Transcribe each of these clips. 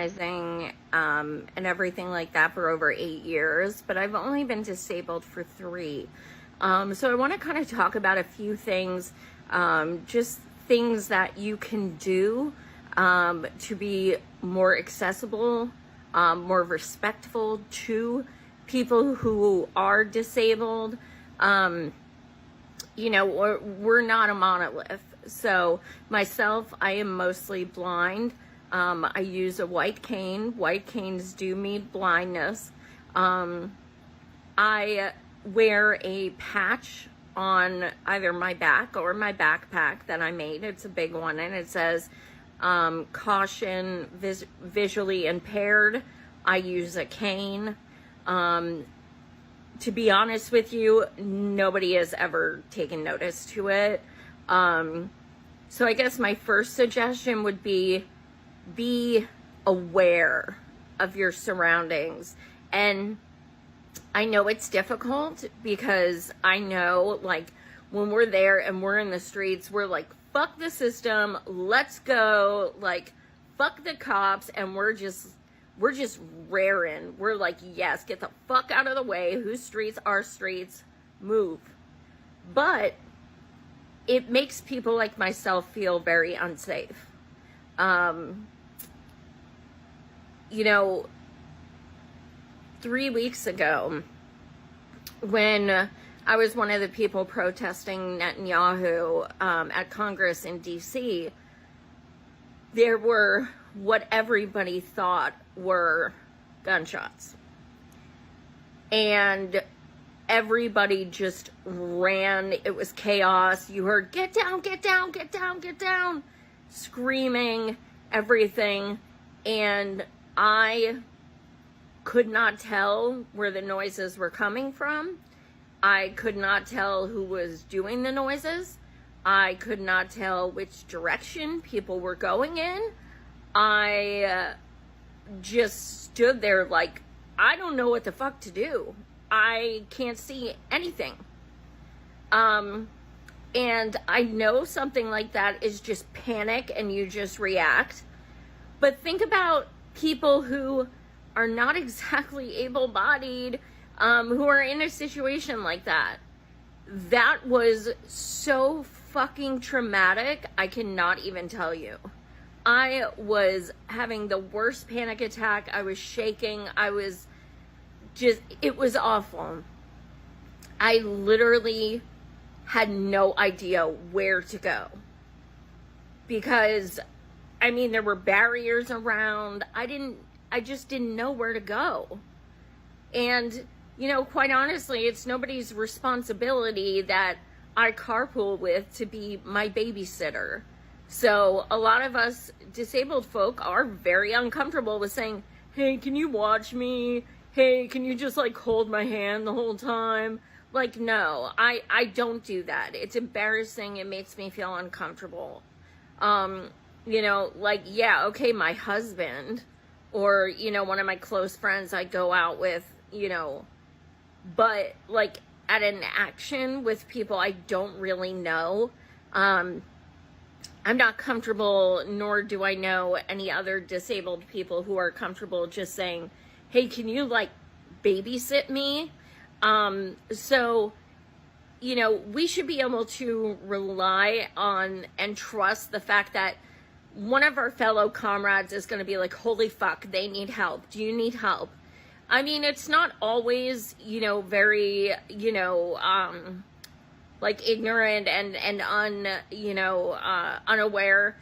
organizing and everything like that for over 8 years, but I've only been disabled for 3. So I want to kind of talk about a few things, just things that you can do to be more accessible, more respectful to people who are disabled. We're not a monolith. So myself, I am mostly blind. I use a white cane. White canes do mean blindness. I wear a patch on either my back or my backpack that I made. It's a big one, and it says, caution, visually impaired. I use a cane. To be honest with you, nobody has ever taken notice to it. So I guess my first suggestion would be aware of your surroundings. And I know it's difficult because I know, like, when we're there and we're in the streets, we're like, fuck the system, let's go, like, fuck the cops, and we're just raring. We're like, yes, get the fuck out of the way. Whose streets? Our streets. Move. But it makes people like myself feel very unsafe. 3 weeks ago, when I was one of the people protesting Netanyahu at Congress in DC, there were what everybody thought were gunshots. And everybody just ran. It was chaos. You heard, get down, get down, get down, get down, screaming, everything. And I could not tell where the noises were coming from. I could not tell who was doing the noises. I could not tell which direction people were going in. I just stood there like, I don't know what the fuck to do. I can't see anything. And I know something like that is just panic and you just react. But think about people who are not exactly able-bodied, who are in a situation like that. That was so fucking traumatic, I cannot even tell you. I was having the worst panic attack. I was shaking. It was awful. I literally had no idea where to go. Because, there were barriers around. I just didn't know where to go. And, quite honestly, it's nobody's responsibility that I carpool with to be my babysitter. So a lot of us disabled folk are very uncomfortable with saying, hey, can you watch me? Hey, can you just hold my hand the whole time? No, I don't do that. It's embarrassing. It makes me feel uncomfortable. Yeah, okay, my husband or, one of my close friends I go out with, but at an action with people I don't really know, I'm not comfortable, nor do I know any other disabled people who are comfortable just saying, hey, can you babysit me? So, we should be able to rely on and trust the fact that one of our fellow comrades is going to be like, holy fuck, they need help. Do you need help? It's not always, very, ignorant and unaware.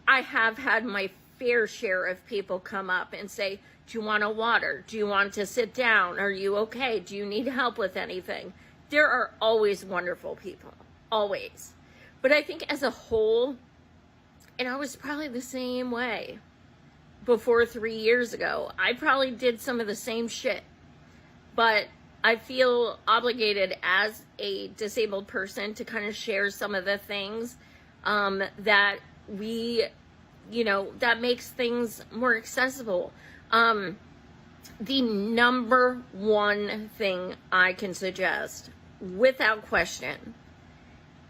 I have had my fair share of people come up and say, do you want a water? Do you want to sit down? Are you okay? Do you need help with anything? There are always wonderful people, always. But I think as a whole, and I was probably the same way before 3 years ago, I probably did some of the same shit, but I feel obligated as a disabled person to kind of share some of the things that we, that makes things more accessible. The number one thing I can suggest, without question,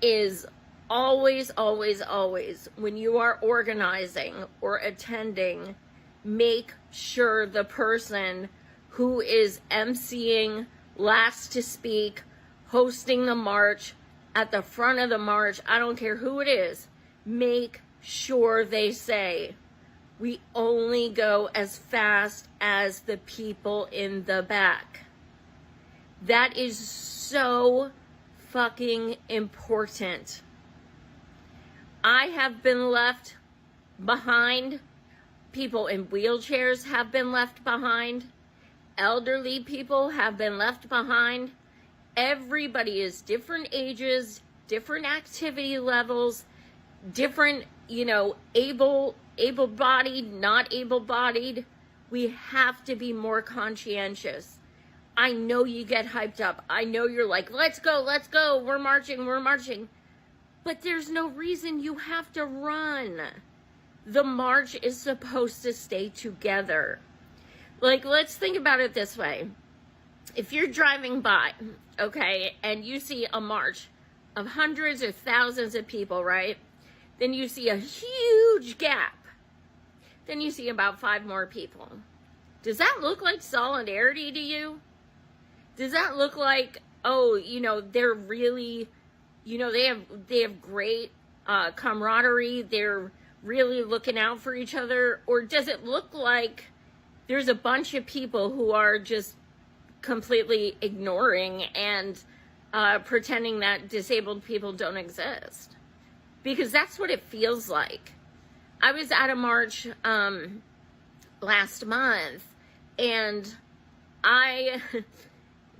is always, always, always, when you are organizing or attending, make sure the person who is emceeing, last to speak, hosting the march, at the front of the march, I don't care who it is, make sure they say, we only go as fast as the people in the back. That is so fucking important. I have been left behind. People in wheelchairs have been left behind. Elderly people have been left behind. Everybody is different ages, different activity levels, different, able-bodied, not able-bodied. We have to be more conscientious. I know you get hyped up. I know you're like, let's go, we're marching. But there's no reason you have to run. The march is supposed to stay together. Like, let's think about it this way. If you're driving by, okay, and you see a march of hundreds or thousands of people, right? Then you see a huge gap. Then you see about 5 more people. Does that look like solidarity to you? Does that look like, they're really, they have great camaraderie, they're really looking out for each other? Or does it look like there's a bunch of people who are just completely ignoring and pretending that disabled people don't exist? Because that's what it feels like. I was at a march last month, and I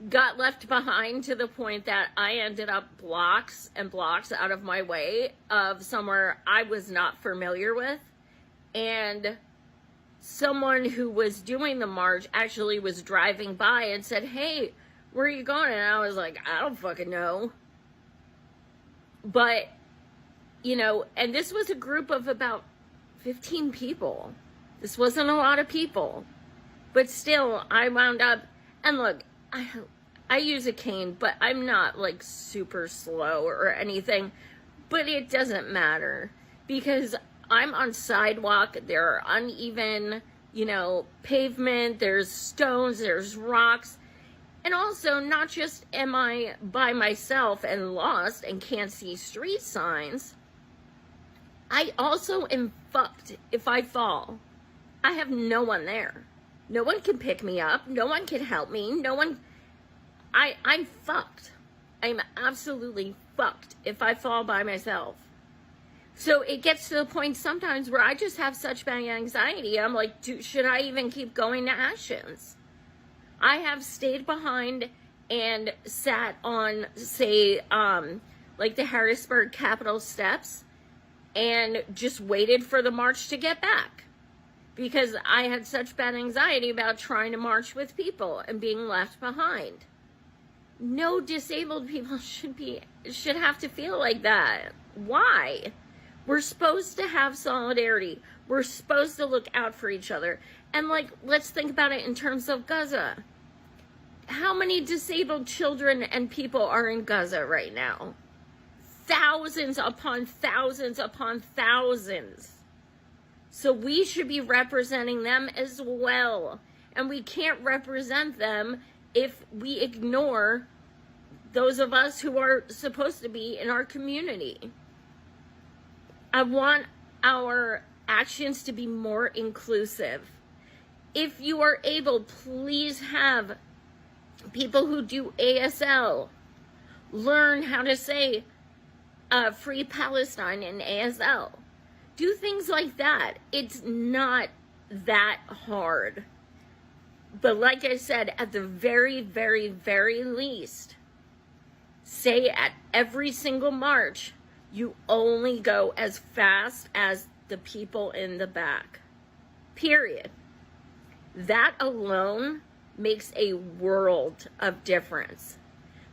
got left behind to the point that I ended up blocks and blocks out of my way of somewhere I was not familiar with. And someone who was doing the march actually was driving by and said, hey, where are you going? And I was like, I don't fucking know. But, and this was a group of about 15 people. This wasn't a lot of people. But still, I wound up, and look, I use a cane, but I'm not like super slow or anything. But it doesn't matter, because I'm on sidewalk, there are uneven, pavement, there's stones, there's rocks. And also, not just am I by myself and lost and can't see street signs, I also am fucked if I fall. I have no one there. No one can pick me up. No one can help me. I'm fucked. I'm absolutely fucked if I fall by myself. So it gets to the point sometimes where I just have such bad anxiety. I'm like, should I even keep going to Ashens? I have stayed behind and sat on, say, like the Harrisburg Capitol steps and just waited for the march to get back, because I had such bad anxiety about trying to march with people and being left behind. No disabled people should have to feel like that. Why? We're supposed to have solidarity. We're supposed to look out for each other. And let's think about it in terms of Gaza. How many disabled children and people are in Gaza right now? Thousands upon thousands upon thousands. So we should be representing them as well. And we can't represent them if we ignore those of us who are supposed to be in our community. I want our actions to be more inclusive. If you are able, please have people who do ASL learn how to say Free Palestine in ASL. Do things like that. It's not that hard. But like I said, at the very, very, very least, say at every single march, you only go as fast as the people in the back. Period. That alone makes a world of difference.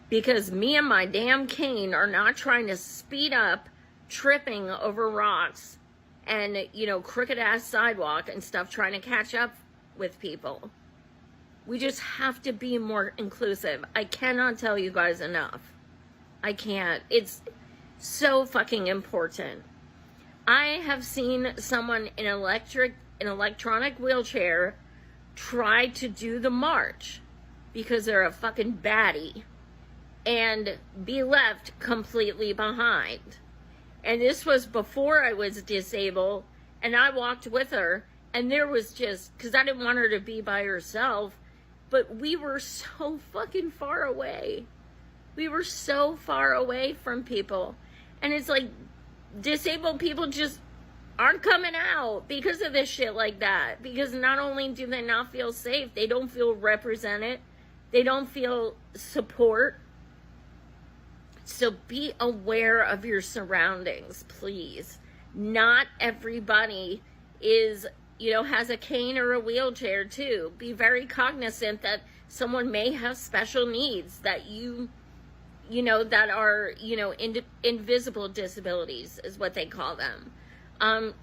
Because me and my damn cane are not trying to speed up, tripping over rocks and, crooked ass sidewalk and stuff, trying to catch up with people. We just have to be more inclusive. I cannot tell you guys enough. I can't. It's so fucking important. I have seen someone in electric an electronic wheelchair try to do the march because they're a fucking baddie and be left completely behind. And this was before I was disabled, and I walked with her, and there was just, because I didn't want her to be by herself, but we were so fucking far away. We were so far away from people. And it's like, disabled people just aren't coming out because of this shit like that. Because not only do they not feel safe, they don't feel represented. They don't feel support. So be aware of your surroundings, please. Not everybody is, has a cane or a wheelchair too. Be very cognizant that someone may have special needs that that are, invisible disabilities is what they call them.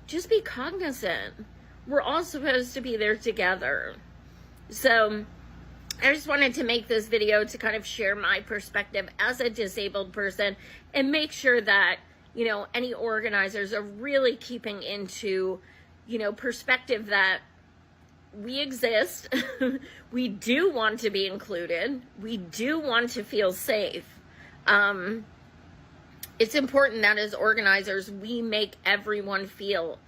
Just be cognizant. We're all supposed to be there together. So I just wanted to make this video to kind of share my perspective as a disabled person and make sure that, any organizers are really keeping into, perspective that we exist. We do want to be included. We do want to feel safe. It's important that as organizers, we make everyone feel